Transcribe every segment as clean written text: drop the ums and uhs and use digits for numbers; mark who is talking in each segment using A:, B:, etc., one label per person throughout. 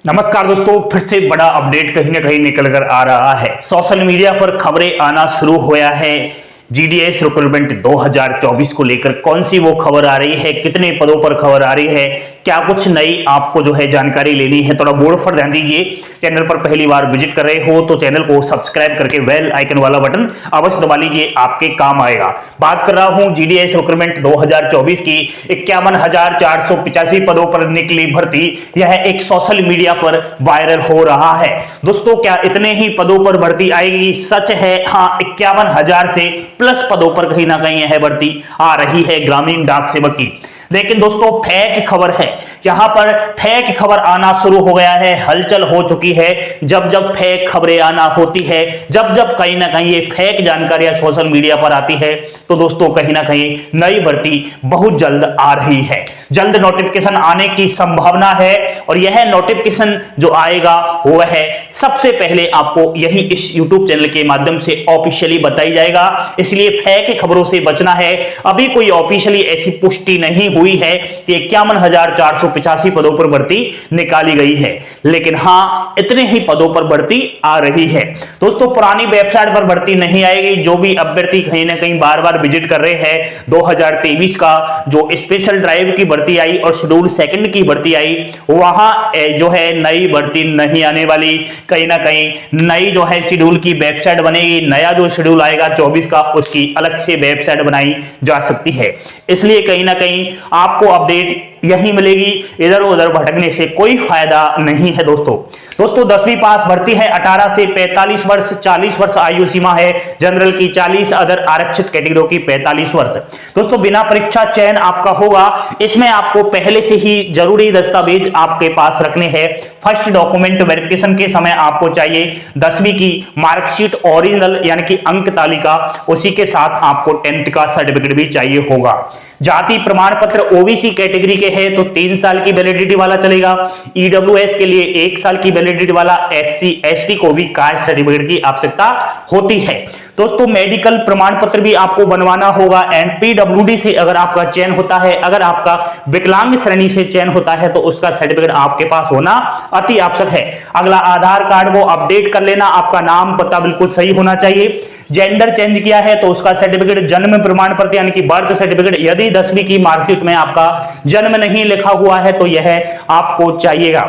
A: नमस्कार दोस्तों, फिर से बड़ा अपडेट कहीं ना कहीं निकल कर आ रहा है। सोशल मीडिया पर खबरें आना शुरू हुआ है। जीडीएस रिक्रूटमेंट 2024 को लेकर कौन सी वो खबर आ रही है, कितने पदों पर खबर आ रही है, क्या कुछ नई आपको जो है जानकारी लेनी है। थोड़ा बोर्ड पर ध्यान दीजिए। चैनल पर पहली बार विजिट कर रहे हो तो चैनल को सब्सक्राइब करके बेल आइकन वाला बटन अवश्य दबा लीजिए, आपके काम आएगा। बात कर रहा हूं जीडीएस रिक्रूटमेंट 2024 की। 51,485 पदों पर निकली भर्ती। यह एक सोशल मीडिया पर वायरल हो रहा है। दोस्तों, क्या इतने ही पदों पर भर्ती आएगी? सच है, हाँ, 51,000 से प्लस पदों पर कहीं ना कहीं यह भर्ती आ रही है ग्रामीण डाक सेवक की। लेकिन दोस्तों, फेक खबर है। यहां पर फेक खबर आना शुरू हो गया है, हलचल हो चुकी है। जब जब फेक खबरें आना होती है, जब जब कहीं ना कहीं ये फेक जानकारियां सोशल मीडिया पर आती है, तो दोस्तों कहीं ना कहीं नई भर्ती बहुत जल्द आ रही है। जल्द नोटिफिकेशन आने की संभावना है और यह नोटिफिकेशन जो आएगा वह है सबसे पहले आपको यही इस YouTube चैनल के माध्यम से ऑफिशियली बताई जाएगा। इसलिए फेक खबरों से बचना है। अभी कोई ऑफिशियली ऐसी पुष्टि नहीं हुई है कि 51,485 पदों पर भर्ती निकाली गई है, लेकिन हां, इतने ही पदों पर भर्ती आ रही है। दोस्तों, पुरानी वेबसाइट पर भर्ती नहीं आएगी। जो भी अभ्यर्थी कहीं ना कहीं बार बार विजिट कर रहे हैं, 2023 का जो स्पेशल ड्राइव की भर्ती आई और शेड्यूल सेकंड की भर्ती आई, वहां जो है नई भर्ती नहीं आने वाली। कहीं ना कहीं नई जो है शेड्यूल की वेबसाइट बनेगी। नया जो शेड्यूल आएगा 24 का, उसकी अलग से वेबसाइट बनाई जा सकती है। इसलिए कहीं ना कहीं आपको अपडेट यही मिलेगी। इधर उधर भटकने से कोई फायदा नहीं है। दोस्तों 10वीं पास भर्ती है। 18 से 45 वर्ष, 40 वर्ष आयु सीमा है। जनरल की 40, अदर आरक्षित कैटेगरी की 45 वर्ष। दोस्तों, बिना परीक्षा चयन आपका होगा। इसमें आपको पहले से ही जरूरी दस्तावेज आपके पास रखने हैं। फर्स्ट डॉक्यूमेंट वेरिफिकेशन के समय आपको चाहिए 10वीं की मार्कशीट ओरिजिनल, यानी कि अंक तालिका। उसी के साथ आपको 10th का सर्टिफिकेट भी चाहिए होगा। जाति प्रमाण पत्र ओबीसी कैटेगरी के है तो 3 साल की वैलिडिटी वाला चलेगा। ईडब्ल्यूएस के लिए 1 साल की वैलिडिटी वाला, एससी एसटी को भी कास्ट सर्टिफिकेट की आवश्यकता होती है। दोस्तों, मेडिकल प्रमाण पत्र भी आपको बनवाना होगा। एनपीडब्ल्यूडी से अगर आपका चयन होता है, अगर आपका विकलांग श्रेणी से चयन होता है, तो उसका सर्टिफिकेट आपके पास होना अति आवश्यक है। अगला, आधार कार्ड को अपडेट कर लेना। आपका नाम पता बिल्कुल सही होना चाहिए। जेंडर चेंज किया है तो उसका सर्टिफिकेट, जन्म प्रमाण पत्र यानी कि बर्थ सर्टिफिकेट, यदि 10वीं की मार्कशीट में आपका जन्म नहीं लिखा हुआ है तो यह आपको चाहिएगा।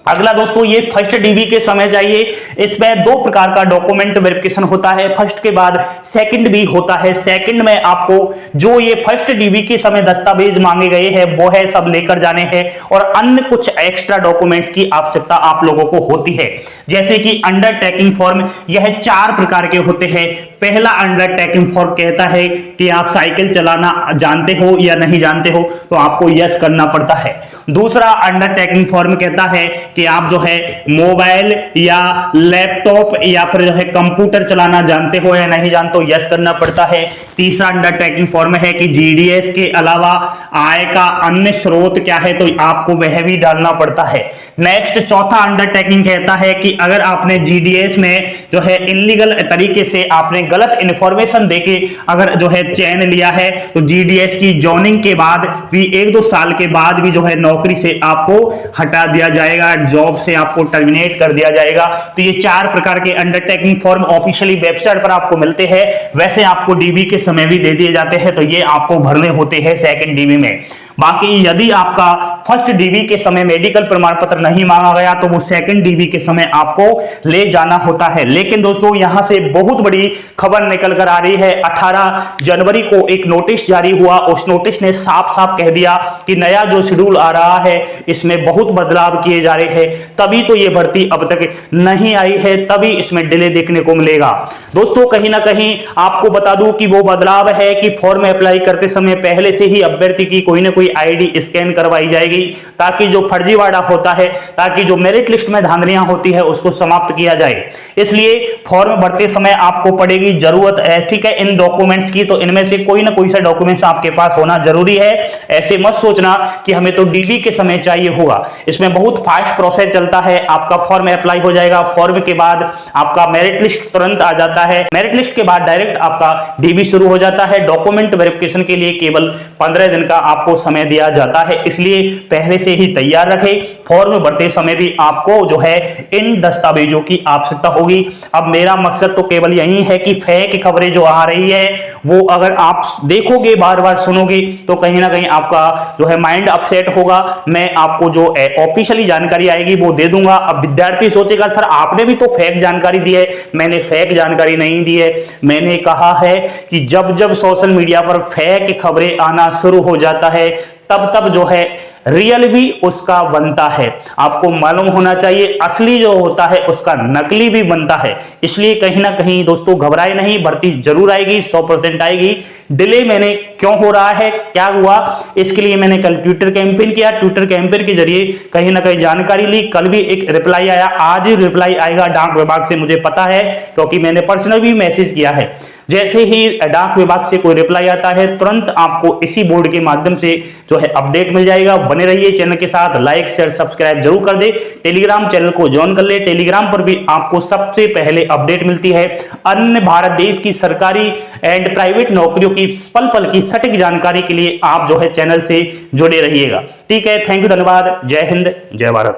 A: अगला दोस्तों, ये फर्स्ट डीबी के समय चाहिए। इसमें 2 प्रकार का डॉक्यूमेंट वेरिफिकेशन होता है। फर्स्ट के बाद सेकंड भी होता है। सेकंड में आपको जो ये फर्स्ट डीबी के समय दस्तावेज मांगे गए हैं वो है सब लेकर जाने हैं, और अन्य कुछ एक्स्ट्रा डॉक्यूमेंट्स की आवश्यकता आप लोगों को होती है। जैसे कि अंडरटेकिंग फॉर्म, यह 4 प्रकार के होते हैं। पहला अंडरटेकिंग फॉर्म कहता है कि आप साइकिल चलाना जानते हो या नहीं जानते हो, तो आपको यस करना पड़ता है। दूसरा अंडरटेकिंग फॉर्म कहता है कि आप जो है मोबाइल या लैपटॉप या फिर जो है कंप्यूटर चलाना जानते हो या नहीं जानते हो, यस करना पड़ता है। तीसरा अंडरटेकिंग फॉर्म है कि जीडीएस के अलावा आय का अन्य स्रोत क्या है, तो आपको वह भी डालना पड़ता है। नेक्स्ट, चौथा अंडरटेकिंग कहता है कि अगर आपने जीडीएस में जो है इनलीगल तरीके से आपने गलत इंफॉर्मेशन देके अगर जो है चयन लिया है, तो जीडीएस की जॉइनिंग के बाद भी 1-2 साल के बाद भी जो है नौकरी से आपको हटा दिया जाएगा, जॉब से आपको टर्मिनेट कर दिया जाएगा। तो ये 4 प्रकार के अंडरटेकिंग फॉर्म ऑफिशियली वेबसाइट पर आपको मिलते हैं। वैसे आपको डीबी के समय भी दे दिए जाते हैं, तो ये आपको भरने होते हैं सेकंड डीबी में। बाकी यदि आपका फर्स्ट डीबी के समय मेडिकल प्रमाण पत्र नहीं मांगा गया, तो वो सेकंड डीबी के समय आपको ले जाना होता है। लेकिन दोस्तों, यहां से बहुत बड़ी खबर निकल कर आ रही है। 18 जनवरी को एक नोटिस जारी हुआ। उस नोटिस ने साफ साफ कह दिया कि नया जो शेड्यूल आ रहा है इसमें बहुत बदलाव किए जा रहे हैं। तभी तो ये भर्ती अब तक नहीं आई है, तभी इसमें डिले देखने को मिलेगा। दोस्तों, कहीं ना कहीं आपको बता दूं कि वो बदलाव है कि फॉर्म अप्लाई करते समय पहले से ही अभ्यर्थी की कोई ना कोई आईडी स्कैन करवाई जाएगी, ताकि जो फर्जीवाड़ा होता है, ताकि जो मेरिट लिस्ट में धांधलियां होती है, उसको समाप्त किया जाए। इसलिए फॉर्म भरते समय आपको पड़ेगी जरूरत है, ठीक है, इन डॉक्यूमेंट्स की। तो इनमें से कोई ना कोई सा डॉक्यूमेंट्स आपके पास होना जरूरी है। ऐसे मत सोचना कि हमें तो डीबी के समय चाहिए होगा। इसमें बहुत फास्ट प्रोसेस चलता है। आपका फॉर्म अप्लाई हो जाएगा, फॉर्म के बाद आपका मेरिट लिस्ट तुरंत आ जाता है। मेरिट लिस्ट के बाद डायरेक्ट आपका डीबी शुरू हो जाता है। डॉक्यूमेंट वेरिफिकेशन के लिए केवल 15 दिन का आपको समय समय दिया जाता है, इसलिए पहले से ही तैयार रखें। फॉर्म भरते समय भी आपको जो है इन दस्तावेजों की आवश्यकता होगी। अब मेरा मकसद तो केवल यही है कि फेक खबरें जो आ रही है वो अगर आप देखोगे, बार बार सुनोगे, तो कहीं ना कहीं आपका जो है माइंड अपसेट होगा। मैं आपको जो ऑफिशियली जानकारी आएगी वो दे दूंगा। अब विद्यार्थी सोचेगा सर आपने भी तो फेक जानकारी दी है। मैंने फेक जानकारी नहीं दी है, मैंने कहा है कि जब जब सोशल मीडिया पर फेक खबरें आना शुरू हो जाता है तब तब जो है रियल भी उसका बनता है। आपको मालूम होना चाहिए असली जो होता है उसका नकली भी बनता है। इसलिए कहीं ना कहीं दोस्तों घबराए नहीं, भर्ती जरूर आएगी, 100% आएगी। डिले मैंने क्यों हो रहा है, क्या हुआ, इसके लिए मैंने कल ट्विटर कैंपेन किया। ट्विटर कैंपेन के जरिए कहीं ना कहीं जानकारी ली। कल भी एक रिप्लाई आया, आज ही रिप्लाई आएगा डाक विभाग से, मुझे पता है क्योंकि मैंने पर्सनल भी मैसेज किया है। जैसे ही डाक विभाग से कोई रिप्लाई आता है तुरंत आपको इसी बोर्ड के माध्यम से जो है अपडेट मिल जाएगा। बने रहिए चैनल के साथ, लाइक शेयर सब्सक्राइब जरूर कर दे। टेलीग्राम चैनल को ज्वाइन कर ले, टेलीग्राम पर भी आपको सबसे पहले अपडेट मिलती है। अन्य भारत देश की सरकारी एंड प्राइवेट नौकरियों की पल पल की सटीक जानकारी के लिए आप जो है चैनल से जुड़े रहिएगा। ठीक है, थैंक यू, धन्यवाद, जय हिंद, जय भारत।